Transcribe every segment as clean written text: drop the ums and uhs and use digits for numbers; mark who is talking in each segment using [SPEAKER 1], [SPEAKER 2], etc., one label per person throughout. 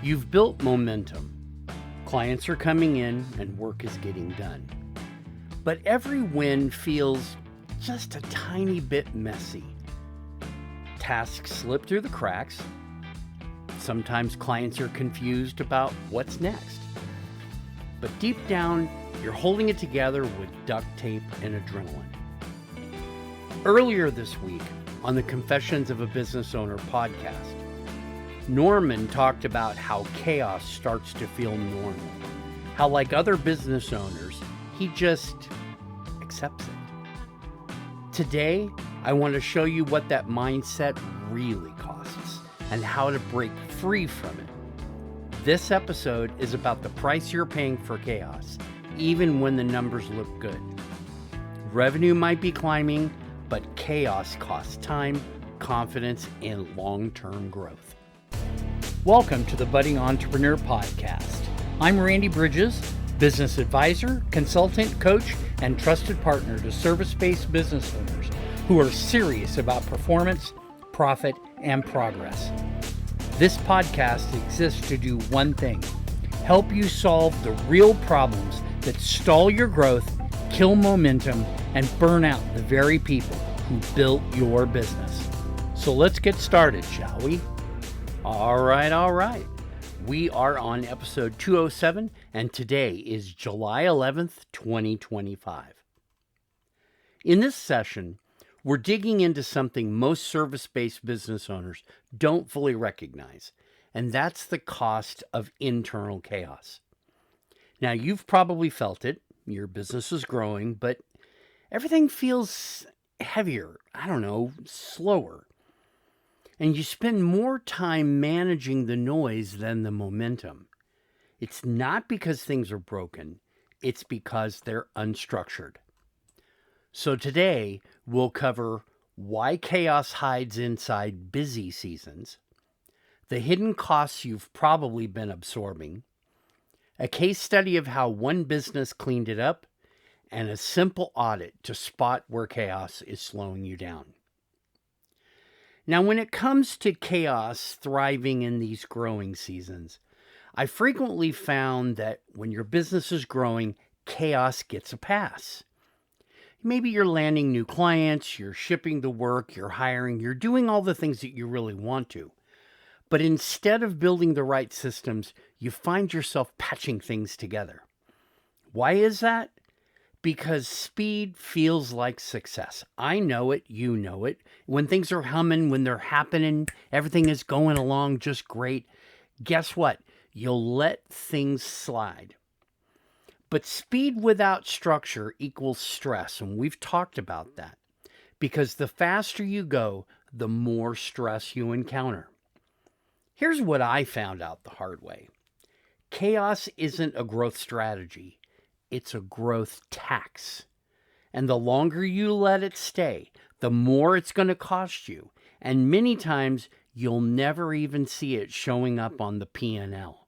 [SPEAKER 1] You've built momentum. Clients are coming in and work is getting done. But every win feels just a tiny bit messy. Tasks slip through the cracks. Sometimes clients are confused about what's next. But deep down, you're holding it together with duct tape and adrenaline. Earlier this week, on the Confessions of a Business Owner podcast, Norman talked about how chaos starts to feel normal. How, like other business owners, he just accepts it. Today, I want to show you what that mindset really costs and how to break free from it. This episode is about the price you're paying for chaos, even when the numbers look good. Revenue might be climbing, but chaos costs time, confidence, and long-term growth. Welcome to the Budding Entrepreneur Podcast. I'm Randy Bridges, business advisor, consultant, coach, and trusted partner to service-based business owners who are serious about performance, profit, and progress. This podcast exists to do one thing: help you solve the real problems that stall your growth, kill momentum, and burn out the very people who built your business. So let's get started, shall we? All right. We are on episode 207, and today is July 11th, 2025. In this session, we're digging into something most service-based business owners don't fully recognize, and that's the cost of internal chaos. Now, you've probably felt it. Your business is growing, but everything feels heavier, slower. And you spend more time managing the noise than the momentum. It's not because things are broken, it's because they're unstructured. So today, we'll cover why chaos hides inside busy seasons, the hidden costs you've probably been absorbing, a case study of how one business cleaned it up, and a simple audit to spot where chaos is slowing you down. Now, when it comes to chaos thriving in these growing seasons, I frequently found that when your business is growing, chaos gets a pass. Maybe you're landing new clients, you're shipping the work, you're hiring, you're doing all the things that you really want to. But instead of building the right systems, you find yourself patching things together. Why is that? Because speed feels like success. I know it, you know it. When things are humming, when they're happening, everything is going along just great. Guess what? You'll let things slide. But speed without structure equals stress, and we've talked about that. Because the faster you go, the more stress you encounter. Here's what I found out the hard way. Chaos isn't a growth strategy. It's a growth tax. And the longer you let it stay, the more it's going to cost you. And many times, you'll never even see it showing up on the P&L.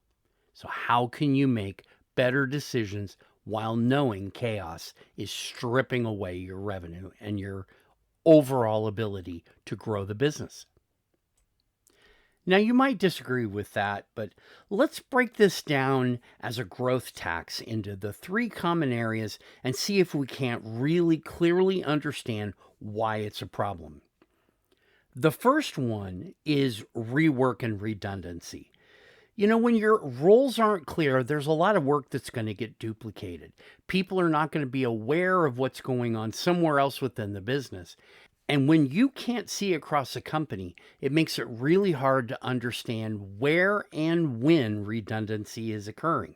[SPEAKER 1] So how can you make better decisions while knowing chaos is stripping away your revenue and your overall ability to grow the business? Now, you might disagree with that, but let's break this down as a growth tax into the three common areas and see if we can't really clearly understand why it's a problem. The first one is rework and redundancy. When your roles aren't clear, there's a lot of work that's going to get duplicated. People are not going to be aware of what's going on somewhere else within the business. And when you can't see across a company, it makes it really hard to understand where and when redundancy is occurring.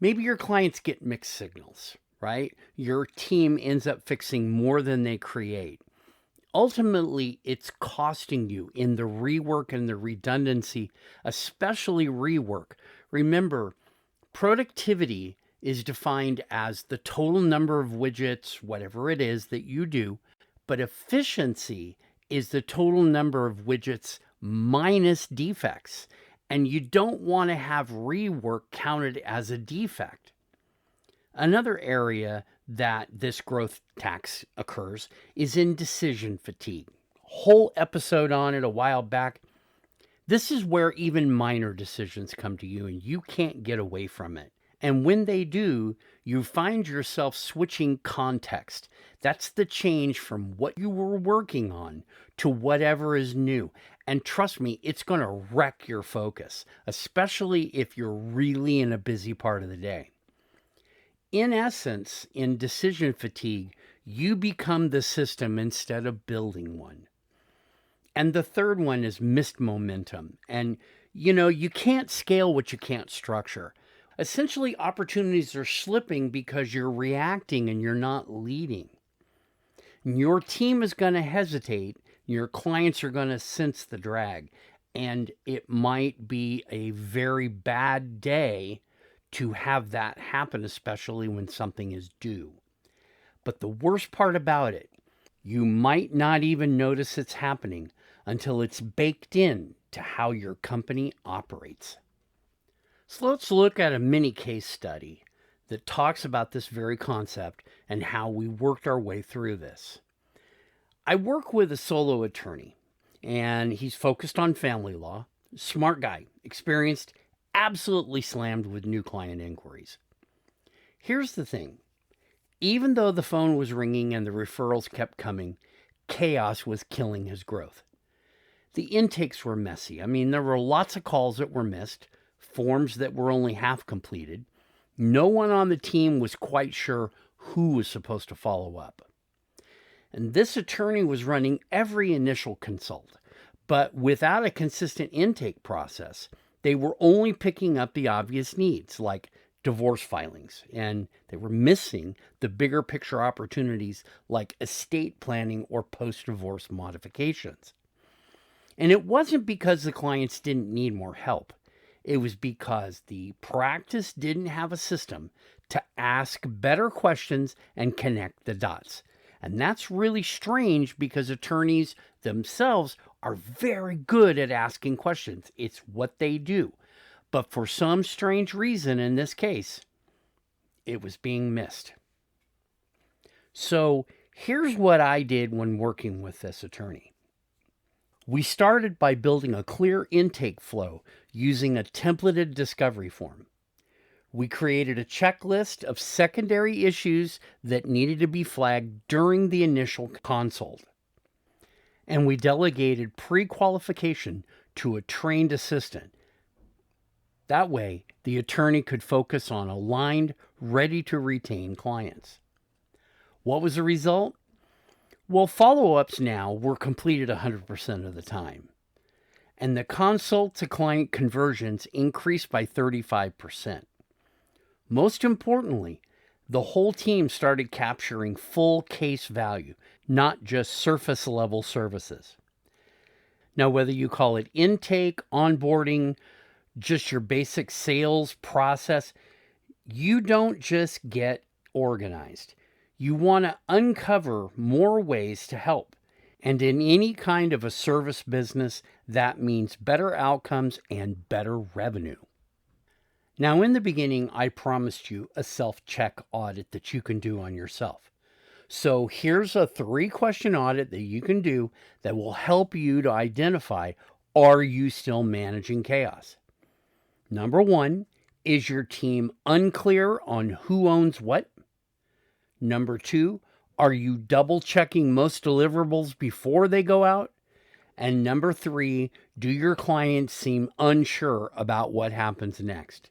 [SPEAKER 1] Maybe your clients get mixed signals, right? Your team ends up fixing more than they create. Ultimately, it's costing you in the rework and the redundancy, especially rework. Remember, productivity is defined as the total number of widgets, whatever it is that you do, but efficiency is the total number of widgets minus defects. And you don't want to have rework counted as a defect. Another area that this growth tax occurs is in decision fatigue. Whole episode on it a while back. This is where even minor decisions come to you and you can't get away from it. And when they do, you find yourself switching context. That's the change from what you were working on to whatever is new. And trust me, it's going to wreck your focus, especially if you're really in a busy part of the day. In essence, in decision fatigue, you become the system instead of building one. And the third one is missed momentum. And you can't scale what you can't structure. Essentially, opportunities are slipping because you're reacting and you're not leading. Your team is going to hesitate. Your clients are going to sense the drag. And it might be a very bad day to have that happen, especially when something is due. But the worst part about it, you might not even notice it's happening until it's baked in to how your company operates. So let's look at a mini case study that talks about this very concept and how we worked our way through this. I work with a solo attorney, and he's focused on family law. Smart guy, experienced, absolutely slammed with new client inquiries. Here's the thing. Even though the phone was ringing and the referrals kept coming, chaos was killing his growth. The intakes were messy. There were lots of calls that were missed, forms that were only half completed. No one on the team was quite sure who was supposed to follow up. And this attorney was running every initial consult, but without a consistent intake process, they were only picking up the obvious needs like divorce filings, and they were missing the bigger picture opportunities like estate planning or post-divorce modifications. And it wasn't because the clients didn't need more help. It was because the practice didn't have a system to ask better questions and connect the dots. And that's really strange because attorneys themselves are very good at asking questions. It's what they do. But for some strange reason in this case, it was being missed. So here's what I did when working with this attorney. We started by building a clear intake flow using a templated discovery form. We created a checklist of secondary issues that needed to be flagged during the initial consult. And we delegated pre-qualification to a trained assistant. That way, the attorney could focus on aligned, ready-to-retain clients. What was the result? Well, follow-ups now were completed 100% of the time. And the consult-to-client conversions increased by 35%. Most importantly, the whole team started capturing full case value, not just surface-level services. Now, whether you call it intake, onboarding, just your basic sales process, you don't just get organized. You want to uncover more ways to help. And in any kind of a service business, that means better outcomes and better revenue. Now, in the beginning, I promised you a self-check audit that you can do on yourself. So here's a 3-question audit that you can do that will help you to identify, are you still managing chaos? Number 1, is your team unclear on who owns what? Number 2, are you double checking most deliverables before they go out? And number 3, do your clients seem unsure about what happens next?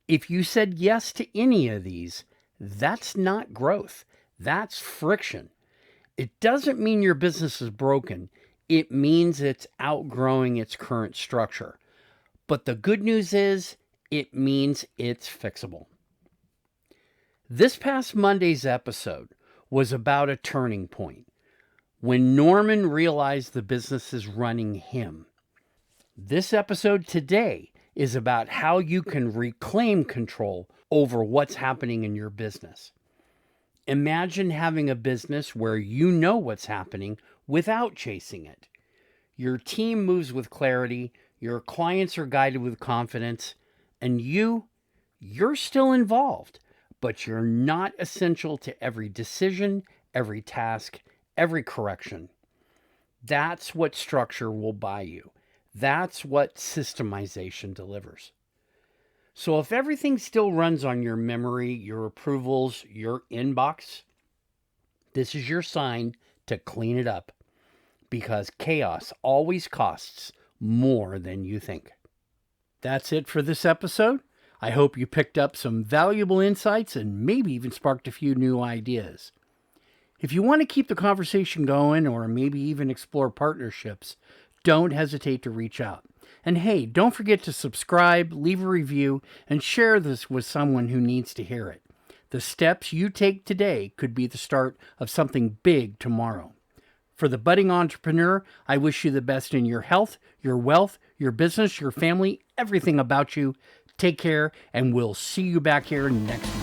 [SPEAKER 1] If you said yes to any of these, that's not growth. That's friction. It doesn't mean your business is broken. It means it's outgrowing its current structure. But the good news is, it means it's fixable. This past Monday's episode was about a turning point, when Norman realized the business is running him. This episode today is about how you can reclaim control over what's happening in your business. Imagine having a business where you know what's happening without chasing it. Your team moves with clarity, your clients are guided with confidence, and you're still involved, but you're not essential to every decision, every task, every correction. That's what structure will buy you. That's what systemization delivers. So if everything still runs on your memory, your approvals, your inbox, this is your sign to clean it up, because chaos always costs more than you think. That's it for this episode. I hope you picked up some valuable insights and maybe even sparked a few new ideas. If you want to keep the conversation going or maybe even explore partnerships, don't hesitate to reach out. And hey, don't forget to subscribe, leave a review, and share this with someone who needs to hear it. The steps you take today could be the start of something big tomorrow. For the budding entrepreneur, I wish you the best in your health, your wealth, your business, your family, everything about you. Take care, and we'll see you back here next week.